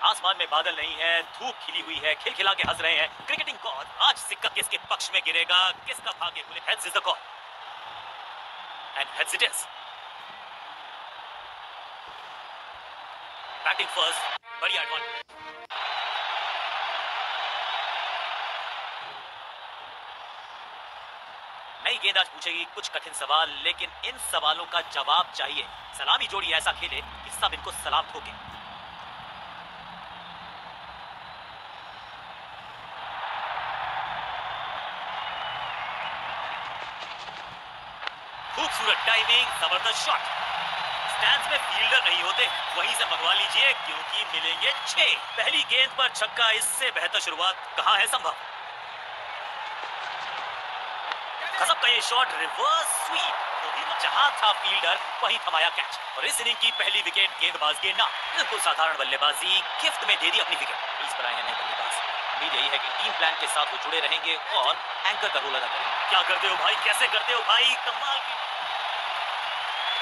आसमान में बादल नहीं है, धूप खिली हुई है, खिलखिला के हंस रहे हैं क्रिकेटिंग गॉड। आज सिक्का किसके पक्ष में गिरेगा, किसका भाग्य खुले? Heads is the call and heads it is. Batting first, बढ़िया एडवांटेज। नई गेंद आज पूछेगी कुछ कठिन सवाल, लेकिन इन सवालों का जवाब चाहिए। सलामी जोड़ी ऐसा खेले कि सब इनको सलाम ठोके। खूबसूरत टाइमिंग, जबरदस्त शॉट। स्टैंड्स में फील्डर नहीं होते, वहीं से मंगवा लीजिए क्योंकि मिलेंगे 6। पहली गेंद पर छक्का, इससे बेहतर शुरुआत कहां है संभव। गजब का ये शॉट, रिवर्स स्वीप। जहां था फील्डर वहीं थमाया कैच। और इस इनिंग की पहली विकेट गेंदबाज के नाम। बिल्कुल साधारण बल्लेबाजी, गिफ्ट में दे दी अपनी विकेट। क्रीज पर आए हैं नए बल्लेबाज। उम्मीद यही है कि टीम प्लान के साथ वो जुड़े रहेंगे और एंकर का रोल अदा करेंगे। क्या करते हो भाई, कैसे करते हो भाई, कमाल की।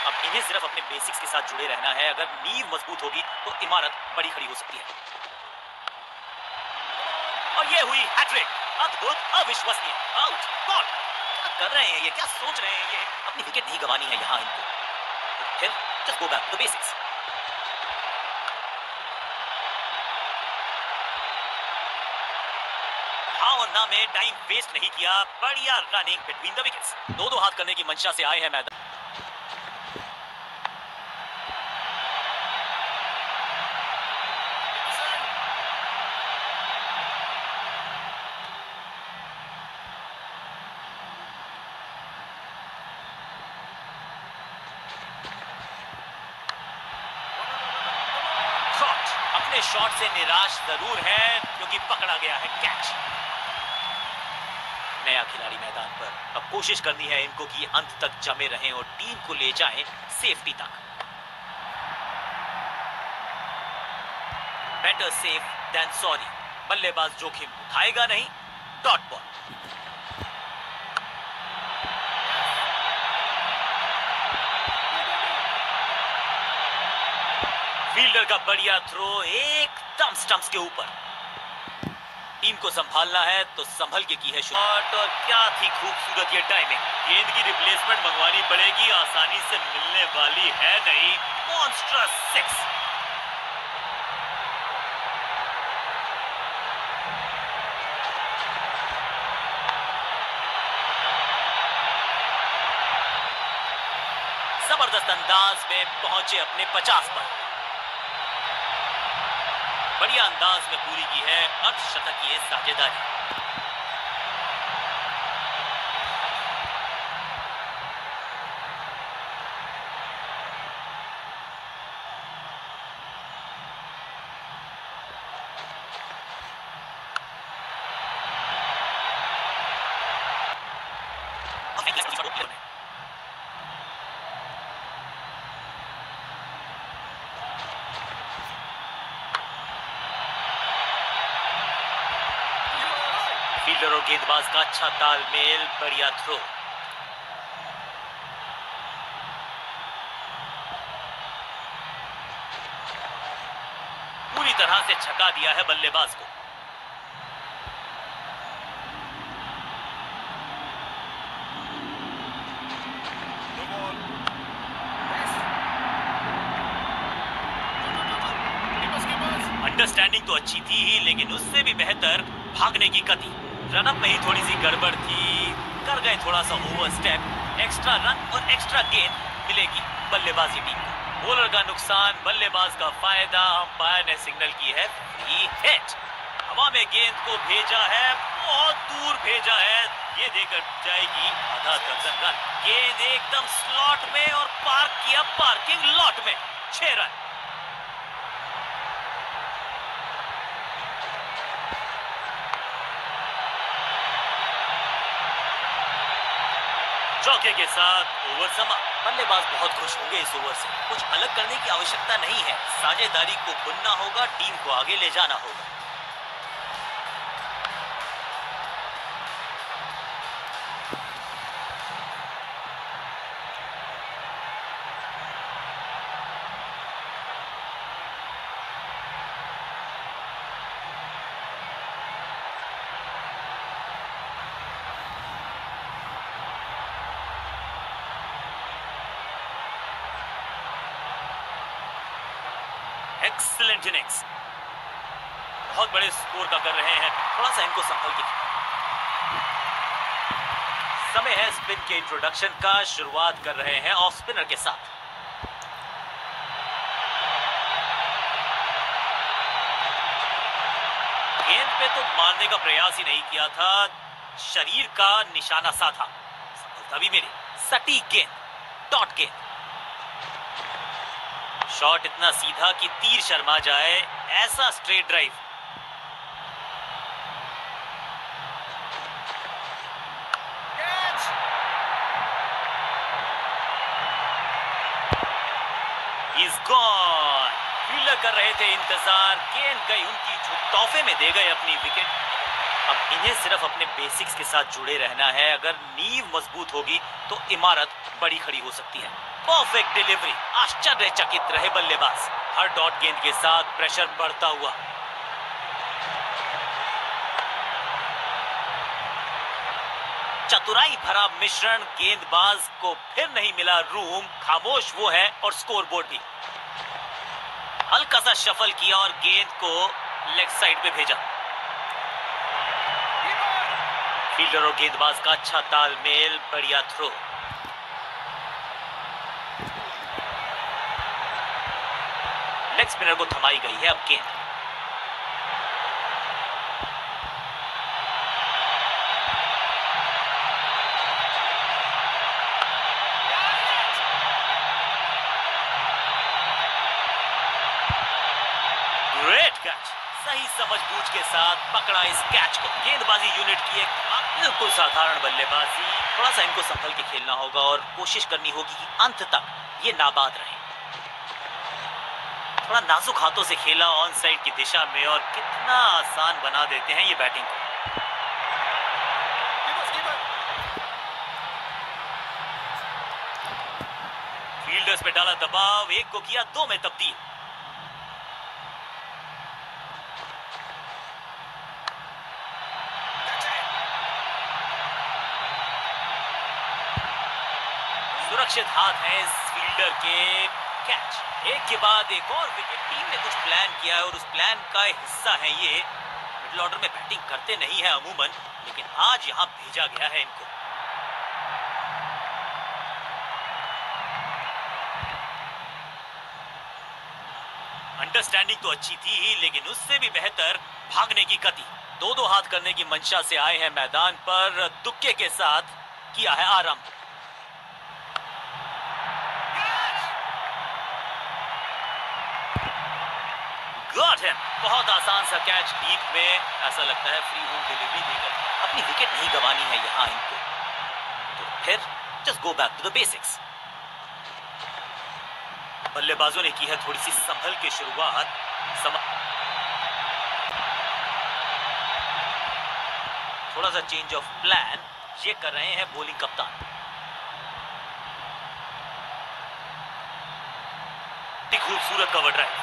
अब इन्हें सिर्फ अपने बेसिक्स के साथ जुड़े रहना है। अगर नींव मजबूत होगी तो इमारत बड़ी खड़ी हो सकती है। और ये हुई हैट्रिक, अद्भुत, अविश्वसनीय। आउट, गॉल। क्या कर रहे हैं ये, क्या सोच रहे हैं ये? अपनी विकेट नहीं गंवानी है यहाँ इनको। फिर just go back to basics. हाँ और ना में टाइम वेस्ट नहीं किया, बढ़िया रनिंग बिटवीन द विकेट्स। दो हाथ करने की मंशा से आए हैं मैदान। अपने शॉट से निराश जरूर है क्योंकि पकड़ा गया है कैच। नया खिलाड़ी मैदान पर, अब कोशिश करनी है इनको कि अंत तक जमे रहें और टीम को ले जाएं सेफ्टी तक। Better safe than sorry. बल्लेबाज जोखिम उठाएगा नहीं। Dot ball. फील्डर का बढ़िया थ्रो, एकदम स्टंप्स के ऊपर। टीम को संभालना है तो संभल के की है शॉट। और क्या थी खूबसूरत ये टाइमिंग। गेंद की रिप्लेसमेंट मंगवानी पड़ेगी, आसानी से मिलने वाली है नहीं। मॉन्स्ट्रस 6। जबरदस्त अंदाज में पहुंचे अपने 50 पर। बढ़िया अंदाज में पूरी की है अर्धशतक की साझेदारी। फील्डर और गेंदबाज का अच्छा तालमेल, बढ़िया थ्रो। पूरी तरह से छका दिया है बल्लेबाज को। अंडरस्टैंडिंग तो अच्छी थी ही, लेकिन उससे भी बेहतर भागने की गति। रनअप में ही थोड़ी सी गड़बड़ थी, कर गए थोड़ा सा ओवर स्टेप। एक्स्ट्रा रन और एक्स्ट्रा गेंद मिलेगी बल्लेबाजी टीम को। बॉलर का नुकसान, बल्लेबाज का फायदा। अंपायर ने सिग्नल की है फ्री हिट। हवा में गेंद को भेजा है, बहुत दूर भेजा है। ये देकर जाएगी आधा दर्जन रन। गेंद एकदम स्लॉट में और पार्क किया पार्किंग लॉट में। 6 रन। चौके के साथ ओवर समाप्त। बल्लेबाज बहुत खुश होंगे इस ओवर से। कुछ अलग करने की आवश्यकता नहीं है, साझेदारी को बुनना होगा, टीम को आगे ले जाना होगा। एक्सीलेंट इनिंग्स, बहुत बड़े स्कोर का कर रहे हैं, थोड़ा सा इनको संभल के। समय है स्पिन के इंट्रोडक्शन का, शुरुआत कर रहे हैं ऑफ स्पिनर के साथ। गेंद पे तो मारने का प्रयास ही नहीं किया था, शरीर का निशाना साधा, सफलता भी मिली। सटीक गेंद, डॉट गेंद, शॉट इतना सीधा कि तीर शर्मा जाए, ऐसा straight drive. He's gone. Fielder कर रहे थे इंतजार, गेंद गई उनकी, जो तोहफे में दे गए अपनी विकेट। अब इन्हें सिर्फ अपने बेसिक्स के साथ जुड़े रहना है, अगर नींव मजबूत होगी तो इमारत बड़ी खड़ी हो सकती है। परफेक्ट डिलीवरी, आश्चर्यचकित रहे बल्लेबाज। हर डॉट गेंद के साथ प्रेशर बढ़ता हुआ। चतुराई भरा मिश्रण, गेंदबाज को फिर नहीं मिला रूम, खामोश वो है और स्कोरबोर्ड भी। हल्का सा शफल किया और गेंद को लेग साइड पे भेजा। फील्डर और गेंदबाज का अच्छा तालमेल, बढ़िया थ्रो। लेग स्पिनर को थमाई गई है अब गेंद। ग्रेट कैच, सही समझबूझ के साथ पकड़ा इस कैच को। गेंदबाजी यूनिट की एक बिल्कुल साधारण बल्लेबाजी, थोड़ा सा इनको संभल के खेलना होगा और कोशिश करनी होगी कि अंत तक ये नाबाद रहे। थोड़ा नाजुक हाथों से खेला ऑन साइड की दिशा में और कितना आसान बना देते हैं ये बैटिंग को। फील्डर्स पे डाला दबाव, एक को किया दो में तब्दील। सुरक्षित हाथ है इस फील्डर के, कैच। एक के बाद एक और विकेट। टीम ने कुछ प्लान किया है और उस प्लान का हिस्सा है ये। मिडिल ऑर्डर में बैटिंग करते नहीं है अमूमन, लेकिन आज यहां भेजा गया है इनको। अंडरस्टैंडिंग तो अच्छी थी ही, लेकिन उससे भी बेहतर भागने की गति। दो दो हाथ करने की मंशा से आए हैं मैदान पर, तुक्के के साथ किया है आरंभ। गॉट हिम, बहुत आसान सा कैच डीप में, ऐसा लगता है फ्री होम डिलीवरी देकर अपनी विकेट नहीं गंवानी है यहां इनको। तो फिर just go back to the basics. बल्लेबाजों ने की है थोड़ी सी संभल के शुरुआत। थोड़ा सा चेंज ऑफ प्लान ये कर रहे हैं बॉलिंग कप्तान। खूबसूरत कवर ड्राइव।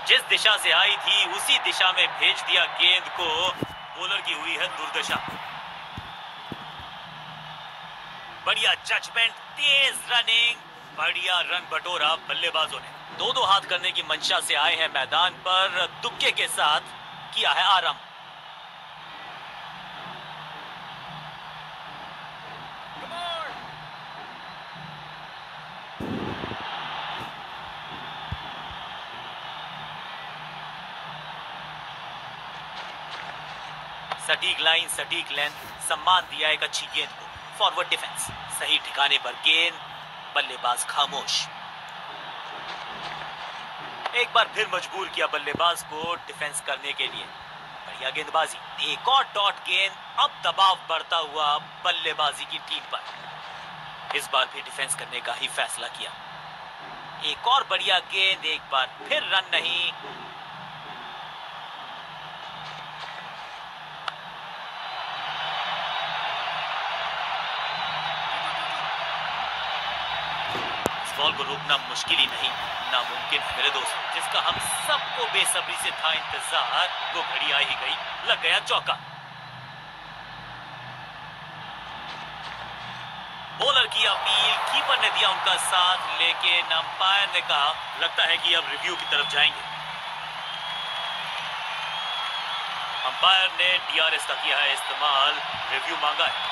जिस दिशा से आई थी उसी दिशा में भेज दिया गेंद को। बॉलर की हुई है दुर्दशा। बढ़िया जजमेंट, तेज रनिंग, बढ़िया रन बटोरा बल्लेबाजों ने। दो दो हाथ करने की मंशा से आए हैं मैदान पर, तुक्के के साथ किया है आरंभ। सटीक लाइन, सटीक लेंथ, सम्मान दिया एक अच्छी गेंद को। फॉरवर्ड डिफेंस, सही ठिकाने पर गेंद, बल्लेबाज खामोश। एक बार फिर मजबूर किया बल्लेबाज को डिफेंस करने के लिए। बढ़िया गेंदबाजी, एक और डॉट गेंद। अब दबाव बढ़ता हुआ बल्लेबाजी की टीम पर। इस बार भी डिफेंस करने का ही फैसला किया। एक और बढ़िया गेंद, एक बार फिर रन नहीं। बॉल को रोकना मुश्किल ही नहीं, नामुमकिन है मेरे दोस्त, जिसका हम सबको बेसब्री से था इंतजार। वो घड़ी आ ही गई, लग गया चौका। बॉलर की अपील, कीपर ने दिया उनका साथ, लेकिन अंपायर ने कहा लगता है कि अब रिव्यू की तरफ जाएंगे। अंपायर ने डीआरएस का किया है इस्तेमाल, रिव्यू मांगा है।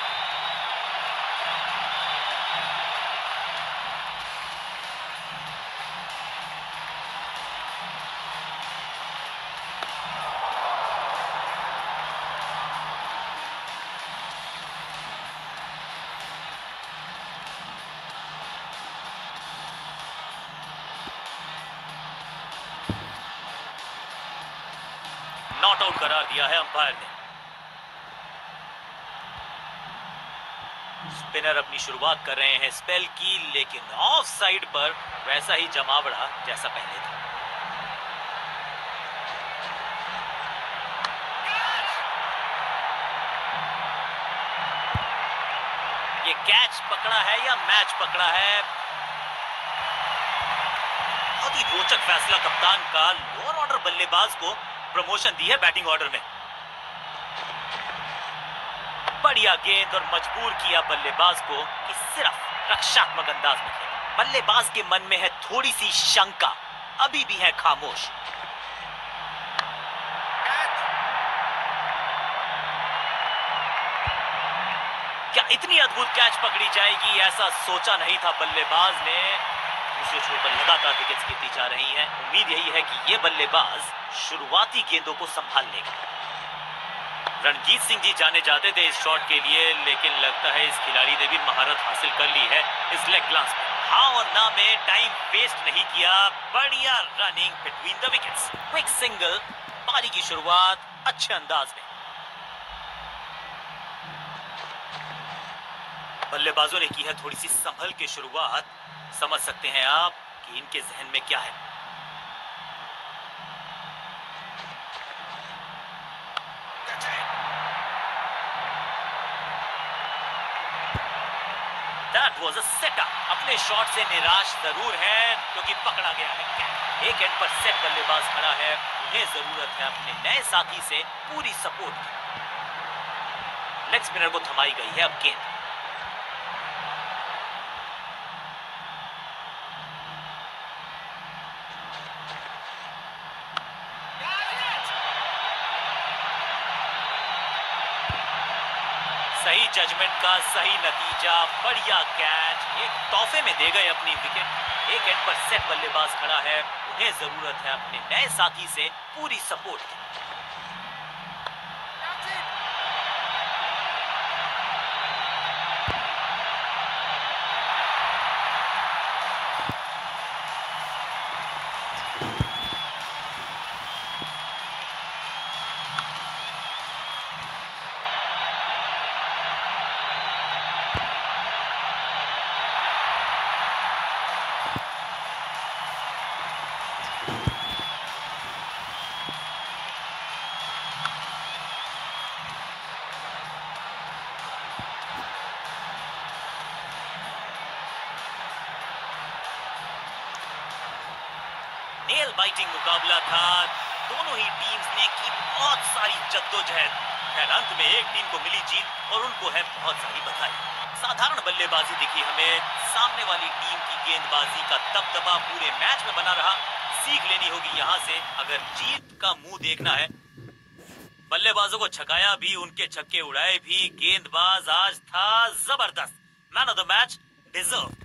नॉट आउट करार दिया है अंपायर ने। स्पिनर अपनी शुरुआत कर रहे हैं स्पेल की, लेकिन ऑफ साइड पर वैसा ही जमावड़ा जैसा पहले था। ये कैच पकड़ा है या मैच पकड़ा है? बहुत ही रोचक फैसला कप्तान का। लोअर ऑर्डर बल्लेबाज को प्रमोशन दी है बैटिंग ऑर्डर में। बढ़िया गेंद और मजबूर किया बल्लेबाज को कि सिर्फ रक्षात्मक अंदाज में खेले। बल्लेबाज के मन में है थोड़ी सी शंका, अभी भी है खामोश। क्या इतनी अद्भुत कैच पकड़ी जाएगी, ऐसा सोचा नहीं था बल्लेबाज ने। दूसरे छोर पर लगातार विकेट्स गिरती जा रही हैं। उम्मीद यही है कि ये बल्लेबाज शुरुआती गेंदों को संभाल लेगा। रणजीत सिंह जी जाने जाते थे इस शॉट के लिए, लेकिन लगता है इस खिलाड़ी ने भी महारत हासिल कर ली है इस लेग ग्लांस में। हाँ और ना में टाइम वेस्ट नहीं किया, बढ़िया running between the wickets. Quick single, पारी की शुरुआत अच्छे अंदाज में। बल्लेबाजों ने की है थोड़ी सी संभल के शुरुआत। समझ सकते हैं आप कि इनके जहन में क्या है। That was a setup। अपने शॉट से निराश जरूर है क्योंकि पकड़ा गया है। एक एंड पर सेट बल्लेबाज खड़ा है, उन्हें जरूरत है अपने नए साथी से पूरी सपोर्ट की। लेग स्पिनर को थमाई गई है अब गेंद। सही जजमेंट का सही नतीजा, बढ़िया कैच। एक तोहफे में दे गए अपनी विकेट। एक एंड पर सेट बल्लेबाज खड़ा है, उन्हें जरूरत है अपने नए साथी से पूरी सपोर्ट की। नेल बाइटिंग मुकाबला था। दोनों ही टीम्स ने की बहुत सारी जद्दोजहद। अंत में एक टीम को मिली जीत और उनको है बहुत सारी बधाई। साधारण बल्लेबाजी दिखी हमें, सामने वाली टीम की गेंदबाजी का दबदबा पूरे मैच में बना रहा। सीख लेनी होगी यहाँ से अगर जीत का मुंह देखना है। बल्लेबाजों को छकाया भी, उनके छक्के उड़ाए भी। गेंदबाज आज था जबरदस्त। Man of the match deserve.